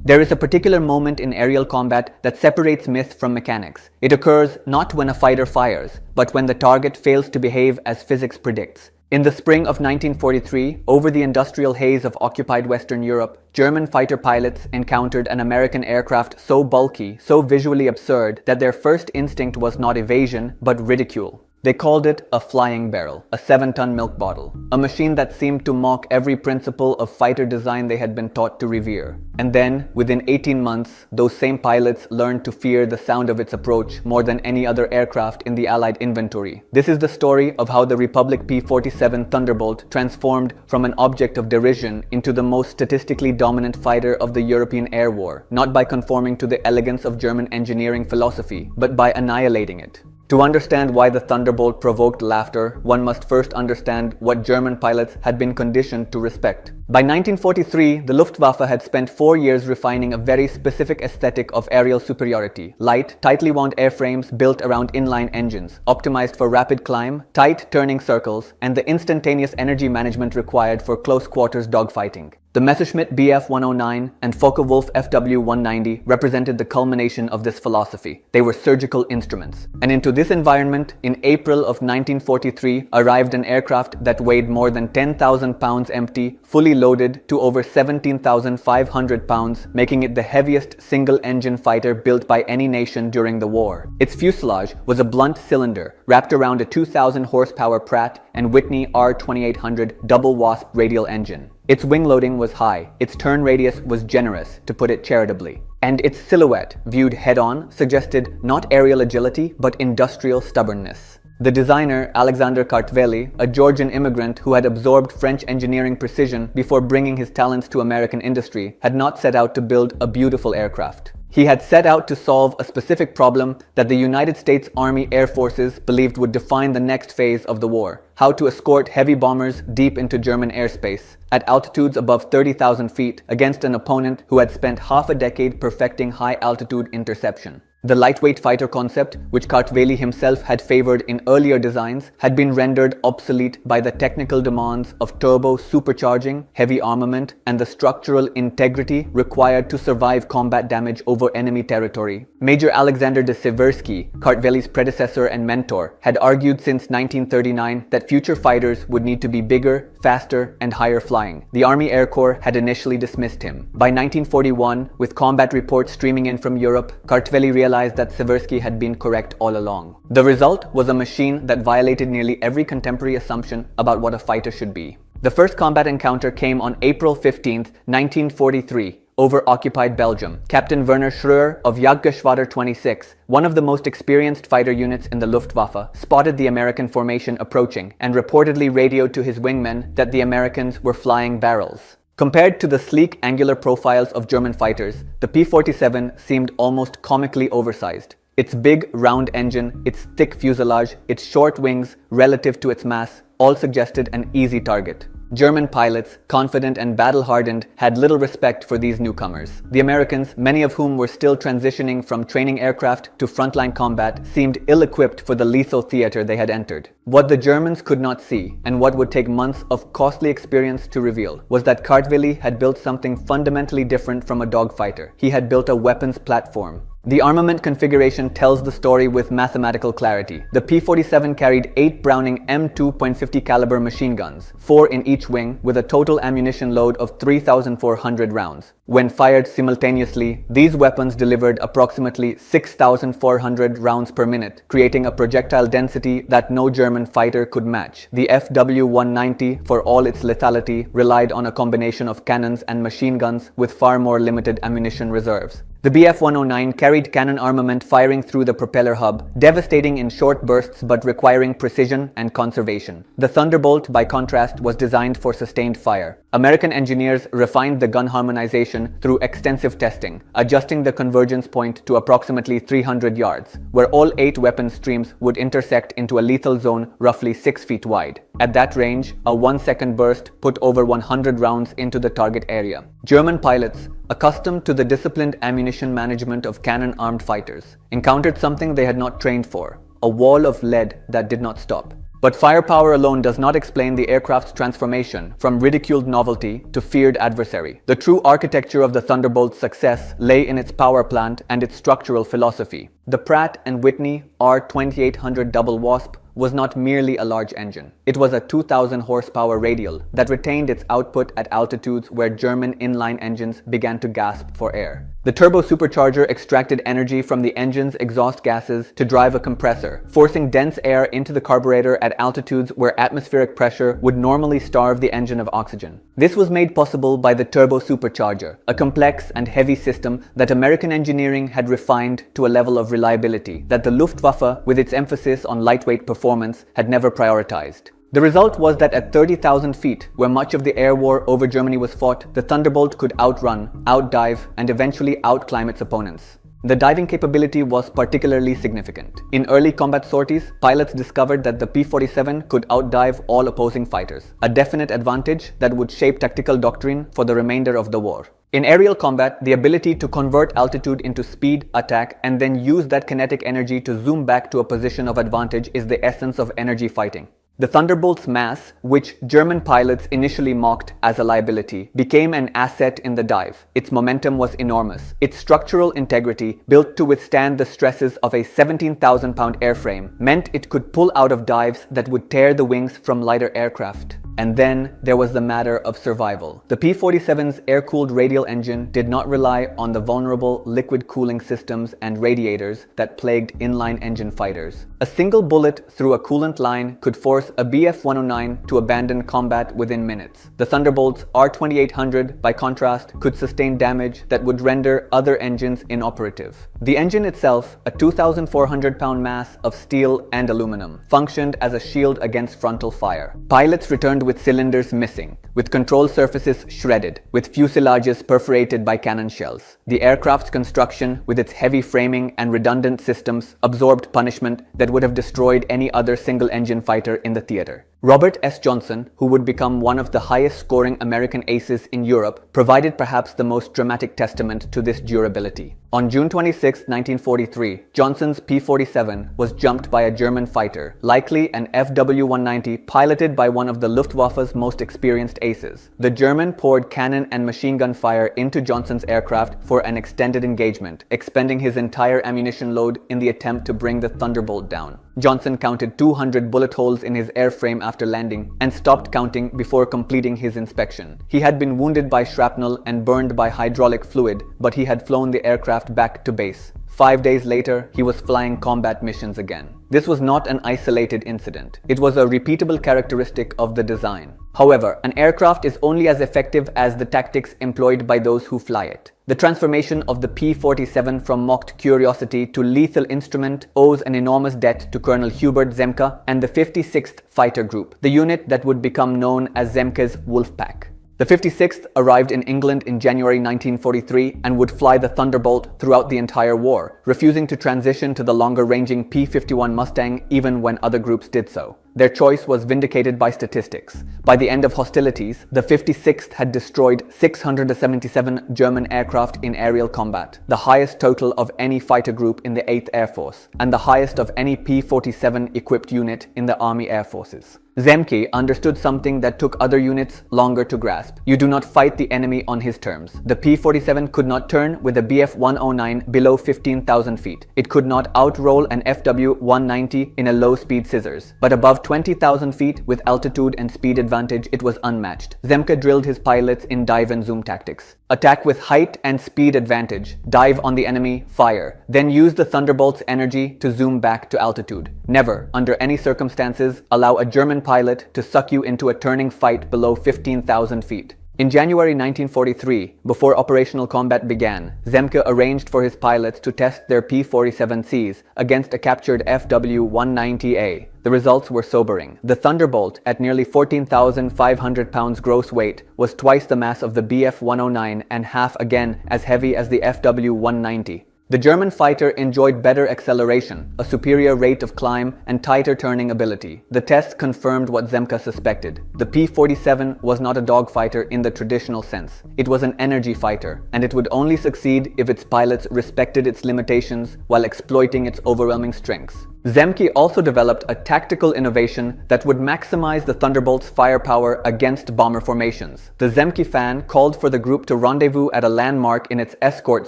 There is a particular moment in aerial combat that separates myth from mechanics. It occurs not when a fighter fires, but when the target fails to behave as physics predicts. In the spring of 1943, over the industrial haze of occupied Western Europe, German fighter pilots encountered an American aircraft so bulky, so visually absurd, that their first instinct was not evasion, but ridicule. They called it a flying barrel, a 7-ton milk bottle, a machine that seemed to mock every principle of fighter design they had been taught to revere. And then, within 18 months, those same pilots learned to fear the sound of its approach more than any other aircraft in the Allied inventory. This is the story of how the Republic P-47 Thunderbolt transformed from an object of derision into the most statistically dominant fighter of the European air war, not by conforming to the elegance of German engineering philosophy, but by annihilating it. To understand why the Thunderbolt provoked laughter, one must first understand what German pilots had been conditioned to respect. By 1943, the Luftwaffe had spent 4 years refining a very specific aesthetic of aerial superiority: light, tightly wound airframes built around inline engines, optimized for rapid climb, tight turning circles, and the instantaneous energy management required for close-quarters dogfighting. The Messerschmitt Bf-109 and Focke-Wulf Fw-190 represented the culmination of this philosophy. They were surgical instruments. And into this environment, in April of 1943, arrived an aircraft that weighed more than 10,000 pounds empty, fully loaded, to over 17,500 pounds, making it the heaviest single-engine fighter built by any nation during the war. Its fuselage was a blunt cylinder wrapped around a 2,000 horsepower Pratt & Whitney R2800 double-wasp radial engine. Its wing loading was high, its turn radius was generous, to put it charitably. And its silhouette, viewed head-on, suggested not aerial agility, but industrial stubbornness. The designer, Alexander Kartveli, a Georgian immigrant who had absorbed French engineering precision before bringing his talents to American industry, had not set out to build a beautiful aircraft. He had set out to solve a specific problem that the United States Army Air Forces believed would define the next phase of the war: how to escort heavy bombers deep into German airspace, at altitudes above 30,000 feet, against an opponent who had spent half a decade perfecting high-altitude interception. The lightweight fighter concept, which Kartveli himself had favored in earlier designs, had been rendered obsolete by the technical demands of turbo supercharging, heavy armament, and the structural integrity required to survive combat damage over enemy territory. Major Alexander de Seversky, Kartveli's predecessor and mentor, had argued since 1939 that future fighters would need to be bigger, faster, and higher flying. The Army Air Corps had initially dismissed him. By 1941, with combat reports streaming in from Europe, Kartveli realized that Seversky had been correct all along. The result was a machine that violated nearly every contemporary assumption about what a fighter should be. The first combat encounter came on April 15, 1943, over occupied Belgium. Captain Werner Schröer of Jagdgeschwader 26, one of the most experienced fighter units in the Luftwaffe, spotted the American formation approaching and reportedly radioed to his wingmen that the Americans were flying barrels. Compared to the sleek, angular profiles of German fighters, the P-47 seemed almost comically oversized. Its big, round engine, its thick fuselage, its short wings relative to its mass, all suggested an easy target. German pilots, confident and battle-hardened, had little respect for these newcomers. The Americans, many of whom were still transitioning from training aircraft to frontline combat, seemed ill-equipped for the lethal theater they had entered. What the Germans could not see, and what would take months of costly experience to reveal, was that Kartveli had built something fundamentally different from a dogfighter. He had built a weapons platform. The armament configuration tells the story with mathematical clarity. The P-47 carried 8 Browning M2.50 caliber machine guns, 4 in each wing, with a total ammunition load of 3,400 rounds. When fired simultaneously, these weapons delivered approximately 6,400 rounds per minute, creating a projectile density that no German fighter could match. The Fw-190, for all its lethality, relied on a combination of cannons and machine guns with far more limited ammunition reserves. The Bf-109 carried cannon armament firing through the propeller hub, devastating in short bursts but requiring precision and conservation. The Thunderbolt, by contrast, was designed for sustained fire. American engineers refined the gun harmonization through extensive testing, adjusting the convergence point to approximately 300 yards, where all 8 weapon streams would intersect into a lethal zone roughly 6 feet wide. At that range, a 1-second burst put over 100 rounds into the target area. German pilots, accustomed to the disciplined ammunition management of cannon-armed fighters, encountered something they had not trained for: a wall of lead that did not stop. But firepower alone does not explain the aircraft's transformation from ridiculed novelty to feared adversary. The true architecture of the Thunderbolt's success lay in its power plant and its structural philosophy. The Pratt & Whitney R2800 Double Wasp was not merely a large engine. It was a 2,000 horsepower radial that retained its output at altitudes where German inline engines began to gasp for air. The turbo supercharger extracted energy from the engine's exhaust gases to drive a compressor, forcing dense air into the carburetor at altitudes where atmospheric pressure would normally starve the engine of oxygen. This was made possible by the turbo supercharger, a complex and heavy system that American engineering had refined to a level of reliability that the Luftwaffe, with its emphasis on lightweight performance, had never prioritized. The result was that at 30,000 feet, where much of the air war over Germany was fought, the Thunderbolt could outrun, outdive, and eventually outclimb its opponents. The diving capability was particularly significant. In early combat sorties, pilots discovered that the P-47 could outdive all opposing fighters, a definite advantage that would shape tactical doctrine for the remainder of the war. In aerial combat, the ability to convert altitude into speed, attack, and then use that kinetic energy to zoom back to a position of advantage is the essence of energy fighting. The Thunderbolt's mass, which German pilots initially mocked as a liability, became an asset in the dive. Its momentum was enormous. Its structural integrity, built to withstand the stresses of a 17,000-pound airframe, meant it could pull out of dives that would tear the wings from lighter aircraft. And then there was the matter of survival. The P-47's air-cooled radial engine did not rely on the vulnerable liquid cooling systems and radiators that plagued inline engine fighters. A single bullet through a coolant line could force a Bf-109 to abandon combat within minutes. The Thunderbolt's R2800, by contrast, could sustain damage that would render other engines inoperative. The engine itself, a 2,400-pound mass of steel and aluminum, functioned as a shield against frontal fire. Pilots returned with cylinders missing, with control surfaces shredded, with fuselages perforated by cannon shells. The aircraft's construction, with its heavy framing and redundant systems, absorbed punishment that would have destroyed any other single-engine fighter in the theater. Robert S. Johnson, who would become one of the highest-scoring American aces in Europe, provided perhaps the most dramatic testament to this durability. On June 26, 1943, Johnson's P-47 was jumped by a German fighter, likely an FW-190 piloted by one of the Luftwaffe's most experienced aces. The German poured cannon and machine gun fire into Johnson's aircraft for an extended engagement, expending his entire ammunition load in the attempt to bring the Thunderbolt down. Johnson counted 200 bullet holes in his airframe after landing and stopped counting before completing his inspection. He had been wounded by shrapnel and burned by hydraulic fluid, but he had flown the aircraft back to base. 5 days later, he was flying combat missions again. This was not an isolated incident. It was a repeatable characteristic of the design. However, an aircraft is only as effective as the tactics employed by those who fly it. The transformation of the P-47 from mocked curiosity to lethal instrument owes an enormous debt to Colonel Hubert Zemke and the 56th Fighter Group, the unit that would become known as Zemke's Wolfpack. The 56th arrived in England in January 1943 and would fly the Thunderbolt throughout the entire war, refusing to transition to the longer-ranging P-51 Mustang even when other groups did so. Their choice was vindicated by statistics. By the end of hostilities, the 56th had destroyed 677 German aircraft in aerial combat, the highest total of any fighter group in the 8th Air Force, and the highest of any P-47 equipped unit in the Army Air Forces. Zemke understood something that took other units longer to grasp. You do not fight the enemy on his terms. The P-47 could not turn with a Bf-109 below 15,000 feet. It could not outroll an FW-190 in a low-speed scissors. But above 20,000 feet, with altitude and speed advantage, it was unmatched. Zemke drilled his pilots in dive and zoom tactics. Attack with height and speed advantage. Dive on the enemy, fire. Then use the Thunderbolt's energy to zoom back to altitude. Never, under any circumstances, allow a German pilot to suck you into a turning fight below 15,000 feet. In January 1943, before operational combat began, Zemke arranged for his pilots to test their P-47Cs against a captured FW-190A. The results were sobering. The Thunderbolt, at nearly 14,500 pounds gross weight, was twice the mass of the Bf-109 and half again as heavy as the FW-190. The German fighter enjoyed better acceleration, a superior rate of climb, and tighter turning ability. The test confirmed what Zemke suspected. The P-47 was not a dogfighter in the traditional sense. It was an energy fighter, and it would only succeed if its pilots respected its limitations while exploiting its overwhelming strengths. Zemke also developed a tactical innovation that would maximize the Thunderbolt's firepower against bomber formations. The Zemke fan called for the group to rendezvous at a landmark in its escort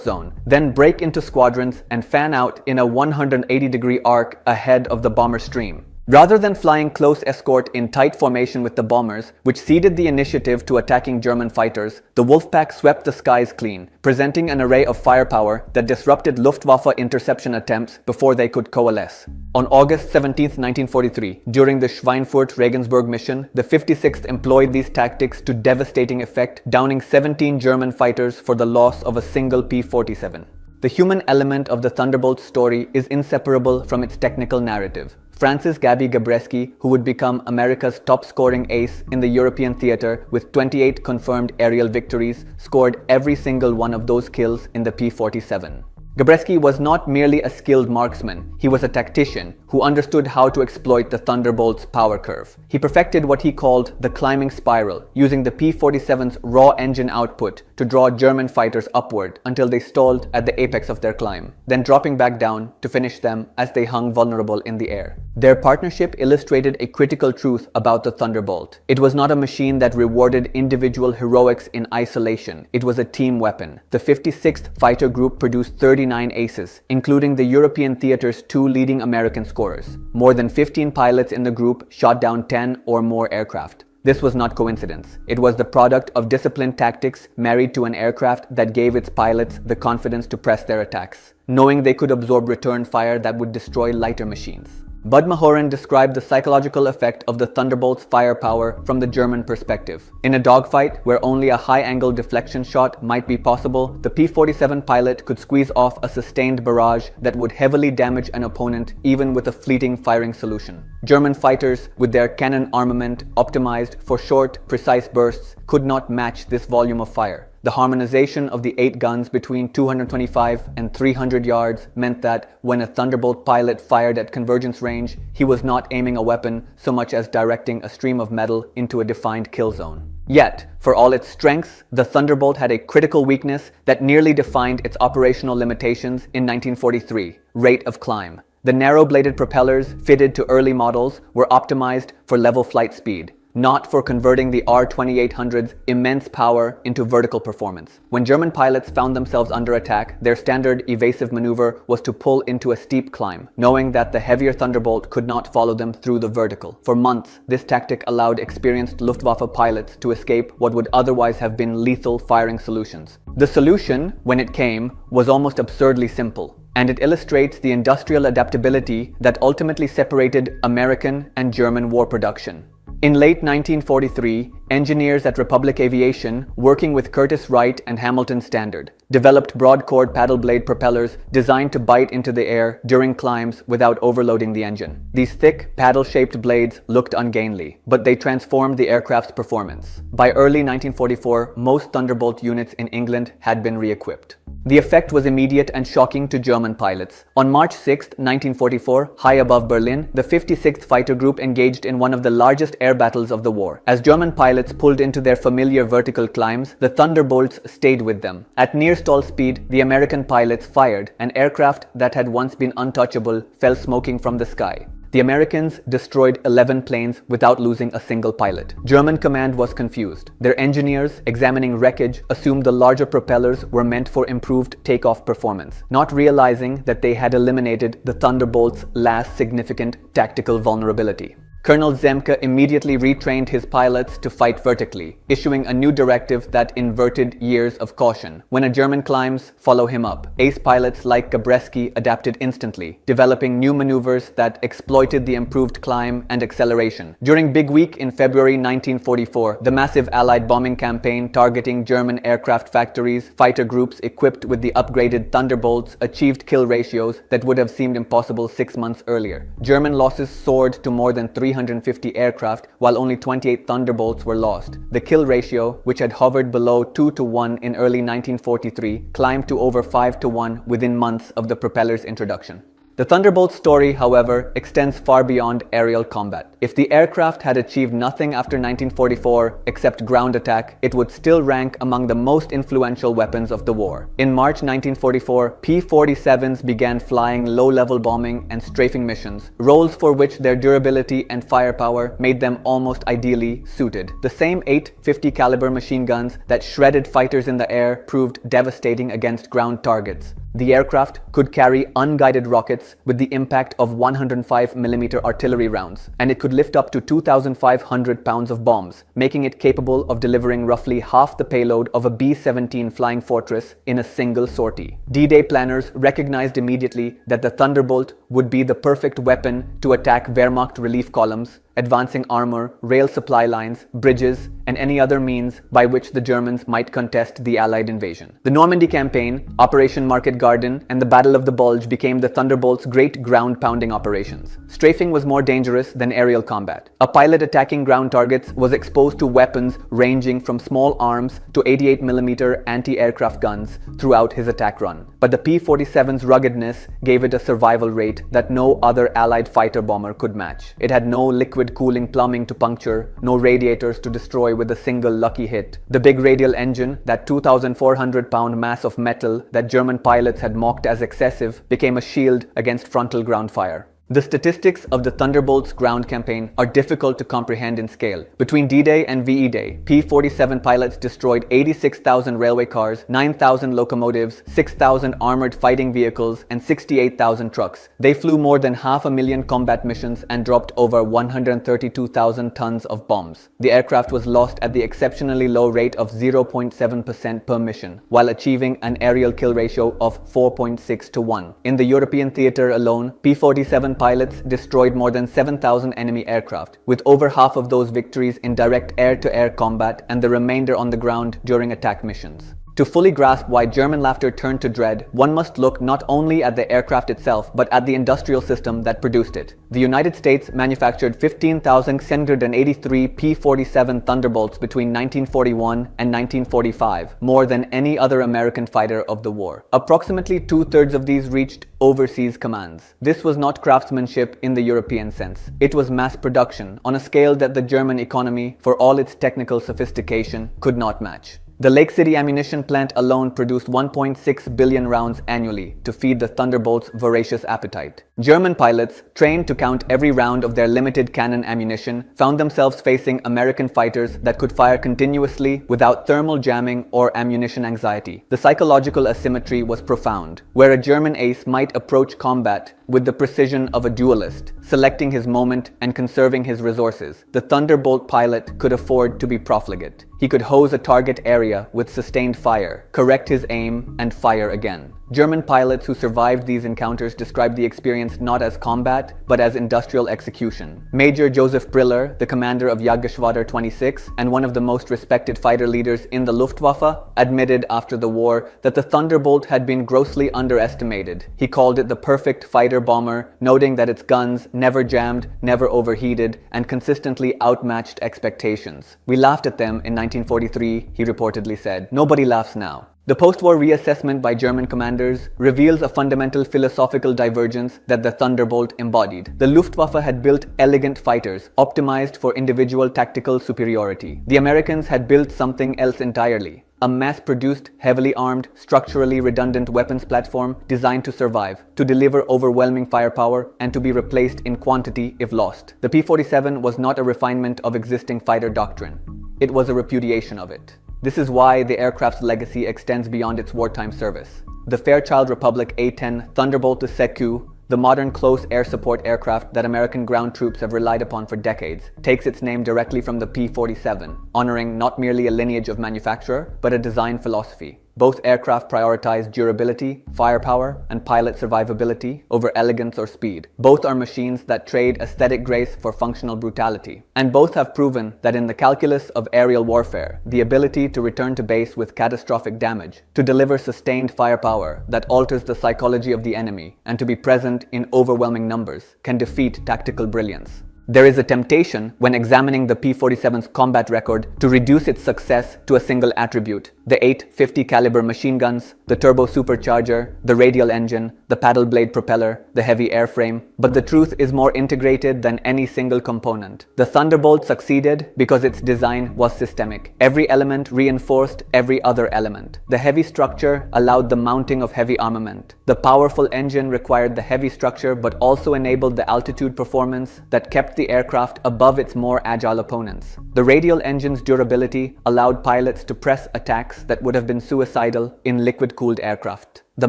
zone, then break into squadrons and fan out in a 180-degree arc ahead of the bomber stream. Rather than flying close escort in tight formation with the bombers, which ceded the initiative to attacking German fighters, the Wolfpack swept the skies clean, presenting an array of firepower that disrupted Luftwaffe interception attempts before they could coalesce. On August 17, 1943, during the Schweinfurt-Regensburg mission, the 56th employed these tactics to devastating effect, downing 17 German fighters for the loss of a single P-47. The human element of the Thunderbolt story is inseparable from its technical narrative. Francis Gaby Gabreski, who would become America's top-scoring ace in the European theater with 28 confirmed aerial victories, scored every single one of those kills in the P-47. Gabreski was not merely a skilled marksman, he was a tactician who understood how to exploit the Thunderbolt's power curve. He perfected what he called the climbing spiral, using the P-47's raw engine output to draw German fighters upward until they stalled at the apex of their climb, then dropping back down to finish them as they hung vulnerable in the air. Their partnership illustrated a critical truth about the Thunderbolt. It was not a machine that rewarded individual heroics in isolation. It was a team weapon. The 56th Fighter Group produced 39 aces, including the European theater's 2 leading American scorers. More than 15 pilots in the group shot down 10 or more aircraft. This was not coincidence. It was the product of disciplined tactics married to an aircraft that gave its pilots the confidence to press their attacks, knowing they could absorb return fire that would destroy lighter machines. Bud Mahoran described the psychological effect of the Thunderbolt's firepower from the German perspective. In a dogfight where only a high-angle deflection shot might be possible, the P-47 pilot could squeeze off a sustained barrage that would heavily damage an opponent even with a fleeting firing solution. German fighters, with their cannon armament optimized for short, precise bursts, could not match this volume of fire. The harmonization of the 8 guns between 225 and 300 yards meant that when a Thunderbolt pilot fired at convergence range, he was not aiming a weapon so much as directing a stream of metal into a defined kill zone. Yet, for all its strengths, the Thunderbolt had a critical weakness that nearly defined its operational limitations in 1943: rate of climb. The narrow-bladed propellers fitted to early models were optimized for level flight speed, not for converting the R-2800's immense power into vertical performance. When German pilots found themselves under attack, their standard evasive maneuver was to pull into a steep climb, knowing that the heavier Thunderbolt could not follow them through the vertical. For months, this tactic allowed experienced Luftwaffe pilots to escape what would otherwise have been lethal firing solutions. The solution, when it came, was almost absurdly simple, and it illustrates the industrial adaptability that ultimately separated American and German war production. In late 1943, engineers at Republic Aviation, working with Curtiss Wright and Hamilton Standard, developed broad-chord paddle blade propellers designed to bite into the air during climbs without overloading the engine. These thick, paddle-shaped blades looked ungainly, but they transformed the aircraft's performance. By early 1944, most Thunderbolt units in England had been re-equipped. The effect was immediate and shocking to German pilots. On March 6, 1944, high above Berlin, the 56th Fighter Group engaged in one of the largest air battles of the war. As German pilots pulled into their familiar vertical climbs, the Thunderbolts stayed with them. At near stall speed, the American pilots fired. An aircraft that had once been untouchable fell smoking from the sky. The Americans destroyed 11 planes without losing a single pilot. German command was confused. Their engineers, examining wreckage, assumed the larger propellers were meant for improved takeoff performance, not realizing that they had eliminated the Thunderbolt's last significant tactical vulnerability. Colonel Zemke immediately retrained his pilots to fight vertically, issuing a new directive that inverted years of caution. When a German climbs, follow him up. Ace pilots like Gabreski adapted instantly, developing new maneuvers that exploited the improved climb and acceleration. During Big Week in February 1944, the massive Allied bombing campaign targeting German aircraft factories, fighter groups equipped with the upgraded Thunderbolts achieved kill ratios that would have seemed impossible 6 months earlier. German losses soared to more than 350 aircraft, while only 28 Thunderbolts were lost. The kill ratio, which had hovered below 2-to-1 in early 1943, climbed to over 5-to-1 within months of the propeller's introduction. The Thunderbolt's story, however, extends far beyond aerial combat. If the aircraft had achieved nothing after 1944 except ground attack, it would still rank among the most influential weapons of the war. In March 1944, P-47s began flying low-level bombing and strafing missions, roles for which their durability and firepower made them almost ideally suited. The same 850 caliber machine guns that shredded fighters in the air proved devastating against ground targets. The aircraft could carry unguided rockets with the impact of 105mm artillery rounds, and it could lift up to 2,500 pounds of bombs, making it capable of delivering roughly half the payload of a B-17 Flying Fortress in a single sortie. D-Day planners recognized immediately that the Thunderbolt would be the perfect weapon to attack Wehrmacht relief columns, advancing armor, rail supply lines, bridges, and any other means by which the Germans might contest the Allied invasion. The Normandy campaign, Operation Market Garden, and the Battle of the Bulge became the Thunderbolt's great ground-pounding operations. Strafing was more dangerous than aerial combat. A pilot attacking ground targets was exposed to weapons ranging from small arms to 88mm anti-aircraft guns throughout his attack run. But the P-47's ruggedness gave it a survival rate that no other Allied fighter bomber could match. It had no liquid cooling plumbing to puncture, no radiators to destroy with a single lucky hit. The big radial engine, that 2,400-pound mass of metal that German pilots had mocked as excessive, became a shield against frontal ground fire. The statistics of the Thunderbolt's ground campaign are difficult to comprehend in scale. Between D-Day and VE Day, P-47 pilots destroyed 86,000 railway cars, 9,000 locomotives, 6,000 armored fighting vehicles, and 68,000 trucks. They flew more than 500,000 combat missions and dropped over 132,000 tons of bombs. The aircraft was lost at the exceptionally low rate of 0.7% per mission, while achieving an aerial kill ratio of 4.6 to 1. In the European theater alone, P-47 pilots destroyed more than 7,000 enemy aircraft, with over half of those victories in direct air-to-air combat and the remainder on the ground during attack missions. To fully grasp why German laughter turned to dread, one must look not only at the aircraft itself, but at the industrial system that produced it. The United States manufactured 15,683 P-47 Thunderbolts between 1941 and 1945, more than any other American fighter of the war. Approximately two-thirds of these reached overseas commands. This was not craftsmanship in the European sense. It was mass production on a scale that the German economy, for all its technical sophistication, could not match. The Lake City ammunition plant alone produced 1.6 billion rounds annually to feed the Thunderbolt's voracious appetite. German pilots, trained to count every round of their limited cannon ammunition, found themselves facing American fighters that could fire continuously without thermal jamming or ammunition anxiety. The psychological asymmetry was profound, where a German ace might approach combat with the precision of a duelist, selecting his moment and conserving his resources. The Thunderbolt pilot could afford to be profligate. He could hose a target area with sustained fire, correct his aim, and fire again. German pilots who survived these encounters described the experience not as combat, but as industrial execution. Major Joseph Briller, the commander of Jagdgeschwader 26 and one of the most respected fighter leaders in the Luftwaffe, admitted after the war that the Thunderbolt had been grossly underestimated. He called it the perfect fighter bomber, noting that its guns never jammed, never overheated, and consistently outmatched expectations. "We laughed at them in 1943, he reportedly said. Nobody laughs now." The post-war reassessment by German commanders reveals a fundamental philosophical divergence that the Thunderbolt embodied. The Luftwaffe had built elegant fighters, optimized for individual tactical superiority. The Americans had built something else entirely. A mass-produced, heavily armed, structurally redundant weapons platform designed to survive, to deliver overwhelming firepower, and to be replaced in quantity if lost. The P-47 was not a refinement of existing fighter doctrine. It was a repudiation of it. This is why the aircraft's legacy extends beyond its wartime service. The Fairchild Republic A-10 Thunderbolt II, the modern close air support aircraft that American ground troops have relied upon for decades, takes its name directly from the P-47, honoring not merely a lineage of manufacturer, but a design philosophy. Both aircraft prioritize durability, firepower, and pilot survivability over elegance or speed. Both are machines that trade aesthetic grace for functional brutality. And both have proven that in the calculus of aerial warfare, the ability to return to base with catastrophic damage, to deliver sustained firepower that alters the psychology of the enemy, and to be present in overwhelming numbers, can defeat tactical brilliance. There is a temptation when examining the P-47's combat record to reduce its success to a single attribute: the 850 caliber machine guns, the turbo supercharger, the radial engine, the paddle blade propeller, the heavy airframe. But the truth is more integrated than any single component. The Thunderbolt succeeded because its design was systemic. Every element reinforced every other element. The heavy structure allowed the mounting of heavy armament. The powerful engine required the heavy structure but also enabled the altitude performance that kept the aircraft above its more agile opponents. The radial engine's durability allowed pilots to press attacks that would have been suicidal in liquid-cooled aircraft. The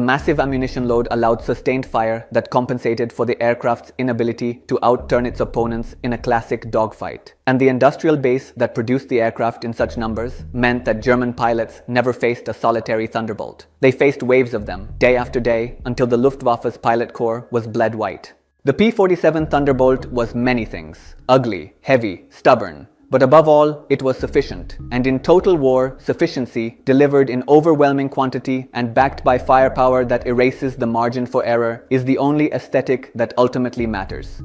massive ammunition load allowed sustained fire that compensated for the aircraft's inability to outturn its opponents in a classic dogfight. And the industrial base that produced the aircraft in such numbers meant that German pilots never faced a solitary Thunderbolt. They faced waves of them, day after day, until the Luftwaffe's pilot corps was bled white. The P-47 Thunderbolt was many things: ugly, heavy, stubborn. But above all, it was sufficient. And in total war, sufficiency, delivered in overwhelming quantity and backed by firepower that erases the margin for error, is the only aesthetic that ultimately matters.